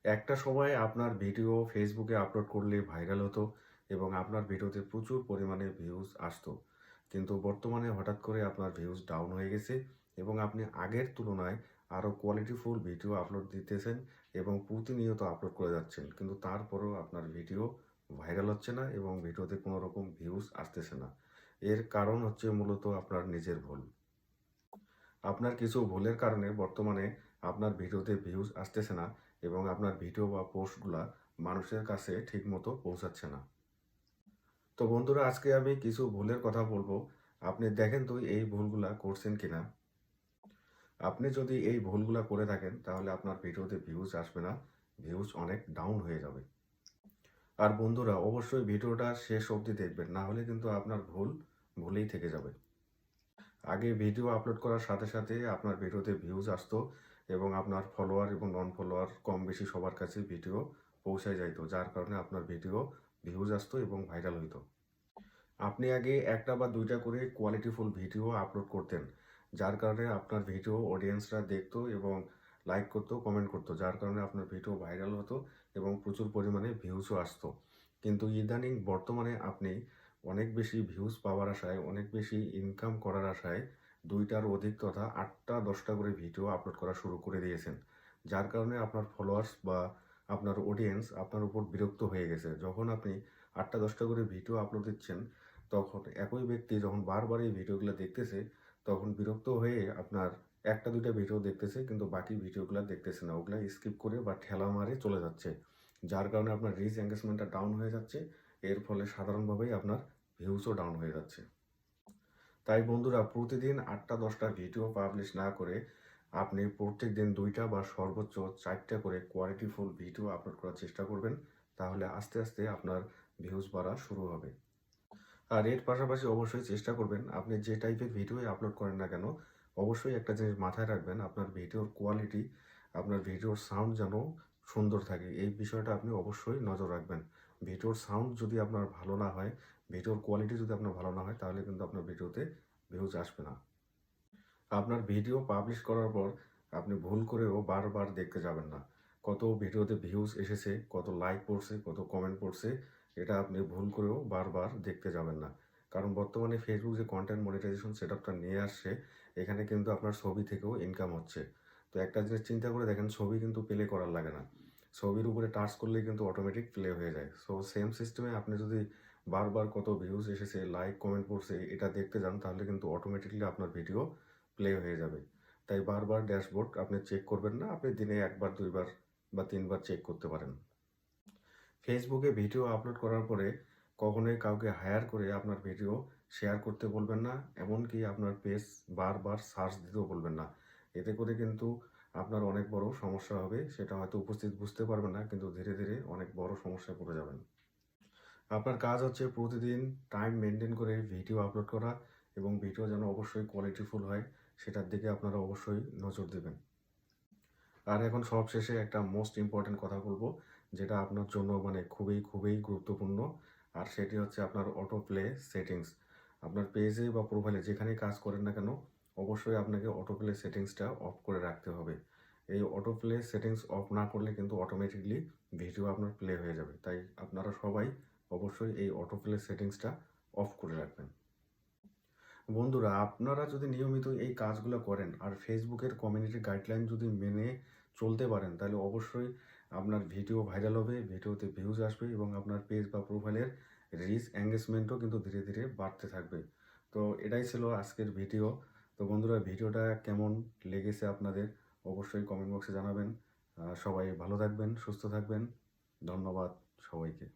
একটা সময় আপনার ভিডিও ফেসবুকে আপলোড করলে ভাইরাল হতো এবং আপনার ভিডিওতে প্রচুর পরিমাণে ভিউজ আসতো। কিন্তু বর্তমানে হঠাৎ করে আপনার ভিউজ ডাউন হয়ে গেছে এবং আপনি আগের তুলনায় আরও কোয়ালিটিফুল ভিডিও আপলোড দিতেছেন এবং প্রতিনিয়ত আপলোড করে যাচ্ছেন। কিন্তু তারপরেও আপনার ভিডিও ভাইরাল হচ্ছে না এবং ভিডিওতে কোনো রকম ভিউজ আসতেছে না। এর কারণ হচ্ছে মূলত আপনার নিজের ভুল। আপনার কিছু ভুলের কারণে বর্তমানে আপনার ভিডিওতে ভিউজ আসতেছে না এবং আপনার ভিডিও বা পোস্টগুলা মানুষের কাছে ঠিকমতো পৌঁছাচ্ছে না। তো বন্ধুরা, আজকে আমি কিছু ভুলের কথা বলবো। আপনি দেখেন তো এই ভুলগুলা করছেন কিনা। আপনি যদি এই ভুলগুলা করে থাকেন তাহলে আপনার ভিডিওতে ভিউজ আসবে না, ভিউজ অনেক ডাউন হয়ে যাবে। আর বন্ধুরা, অবশ্যই ভিডিওটা শেষ অবধি দেখবেন, না হলে কিন্তু আপনার ভুল ভুলেই থেকে যাবে। আগে ভিডিও আপলোড করার সাথে সাথে আপনার ভিডিওতে ভিউজ আসতো এবং আপনার ফলোয়ার এবং নন ফলোয়ার কম বেশি সবার কাছে ভিডিও পৌঁছায় যাইতো, যার কারণে আপনার ভিডিও ভিউজ আসতো এবং ভাইরাল হইতো। আপনি আগে একটা বা দুইটা করে কোয়ালিটিফুল ভিডিও আপলোড করতেন, যার কারণে আপনার ভিডিও অডিয়েন্সরা দেখতো এবং লাইক করতো, কমেন্ট করতো, যার কারণে আপনার ভিডিও ভাইরাল হতো এবং প্রচুর পরিমাণে ভিউজও আসতো। কিন্তু ইদানিং বর্তমানে আপনি অনেক বেশি ভিউজ পাওয়ার আশায়, অনেক বেশি ইনকাম করার আশায় দুইটার অধিক তথা 8টা-10টা করে ভিডিও আপলোড করা শুরু করে দিয়েছেন, যার কারণে আপনার ফলোয়ার্স বা আপনার অডিয়েন্স আপনার উপর বিরক্ত হয়ে গেছে। যখন আপনি 8টা-10টা করে ভিডিও আপলোড দিচ্ছেন, তখন একই ব্যক্তি যখন বারবার এই ভিডিওগুলো দেখতেছে, তখন বিরক্ত হয়ে আপনার একটা দুইটা ভিডিও দেখতেছে কিন্তু বাকি ভিডিওগুলো দেখতেছে না, ওগুলা স্কিপ করে বা ঠেলা মারে চলে যাচ্ছে, যার কারণে আপনার রিচ এঙ্গেজমেন্টটা ডাউন হয়ে যাচ্ছে। এর ফলে সাধারণভাবেই আপনার ভিউজও ডাউন হয়ে যাচ্ছে। তাই বন্ধুরা, প্রতিদিন 8টা-10টা ভিডিও পাবলিশ না করে আপনি প্রত্যেক দিন 2টা বা সর্বোচ্চ 4টা করে কোয়ালিটিফুল ভিডিও আপলোড করার চেষ্টা করবেন। তাহলে আস্তে আস্তে আপনার ভিউজ বাড়া শুরু হবে। আর এর পাশাপাশি অবশ্যই চেষ্টা করবেন, আপনি যে টাইপের ভিডিওই আপলোড করেন না কেন, অবশ্যই একটা জিনিস মাথায় রাখবেন, আপনার ভিডিওর কোয়ালিটি, আপনার ভিডিওর সাউন্ড যেন সুন্দর থাকে। এই বিষয়টা আপনি অবশ্যই নজর রাখবেন। ভিডিওর সাউন্ড যদি আপনার ভালো না হয়, ভিডিওর কোয়ালিটি যদি আপনার ভালো না হয়, তাহলে কিন্তু আপনার ভিডিওতে ভিউজ আসবে না। আপনার ভিডিও পাবলিশ করার পর আপনি ভুল করেও বারবার দেখতে যাবেন না। কত ভিডিওতে ভিউজ এসেছে, কত লাইক পড়ছে, কত কমেন্ট পড়ছে, এটা আপনি ভুল করেও বারবার দেখতে যাবেন না। কারণ বর্তমানে ফেসবুক যে কন্টেন্ট মনিটাইজেশন সেটআপটা নিয়ে আসছে, এখানে কিন্তু আপনার ছবি থেকেও ইনকাম হচ্ছে। তো একটা জিনিস চিন্তা করে দেখেন, ছবি কিন্তু প্লে করার লাগে না। ছবির উপরে টাচ করলেই কিন্তু অটোমেটিক প্লে হয়ে যায়। সো সেম সিস্টেমে আপনি যদি বারবার কত ভিউজ এসেছে, লাইক কমেন্ট পড়ছে এটা দেখতে যান, তাহলে কিন্তু অটোমেটিকলি আপনার ভিডিও প্লে হয়ে যাবে। তাই বারবার ড্যাশবোর্ড আপনি চেক করবেন না, আপনি দিনে 1বার 2বার বা 3বার চেক করতে পারেন। ফেসবুকে ভিডিও আপলোড করার পরে কখনোই কাউকে হায়ার করে আপনার ভিডিও শেয়ার করতে বলবেন না, এমনকি আপনার পেজ বারবার সার্চ দিতেও বলবেন না। এতে করে কিন্তু আপনার অনেক বড় সমস্যা হবে, সেটা হয়তো উপস্থিত বুঝতে পারবেন না, কিন্তু ধীরে ধীরে অনেক বড় সমস্যায় পড়ে যাবেন। আপনার কাজ হচ্ছে প্রতিদিন টাইম মেনটেন করে ভিডিও আপলোড করা এবং ভিডিও যেন অবশ্যই কোয়ালিটিফুল হয়, সেটার দিকে আপনারা অবশ্যই নজর দেবেন। আর এখন সবশেষে একটা মোস্ট ইম্পর্টেন্ট কথা বলবো, যেটা আপনার জন্য মানে খুবই খুবই গুরুত্বপূর্ণ। আর সেটি হচ্ছে আপনার অটো প্লে সেটিংস। আপনার পেজে বা প্রোফাইলে যেখানেই কাজ করেন না কেন, অবশ্যই আপনাকে অটো প্লে সেটিংসটা অফ করে রাখতে হবে। এই অটো প্লে সেটিংস অফ না করলে কিন্তু অটোমেটিকলি ভিডিও আপনার প্লে হয়ে যাবে। তাই আপনারা সবাই অবশ্যই এই অটো প্লে সেটিংসটা অফ করে রাখবেন। বন্ধুরা, আপনারা যদি নিয়মিত এই কাজগুলো করেন আর ফেসবুকের কমিউনিটি গাইডলাইন যদি মেনে চলতে পারেন, তাহলে অবশ্যই আপনার ভিডিও ভাইরাল হবে, ভিডিওতে ভিউজ আসবে এবং আপনার পেজ বা প্রোফাইলের রিচ এঙ্গেজমেন্টও কিন্তু ধীরে ধীরে বাড়তে থাকবে। তো এটাই ছিল আজকের ভিডিও। তো বন্ধুরা, ভিডিওটা কেমন লেগেছে আপনাদের অবশ্যই কমেন্ট বক্সে জানাবেন। সবাই ভালো থাকবেন, সুস্থ থাকবেন। ধন্যবাদ সবাইকে।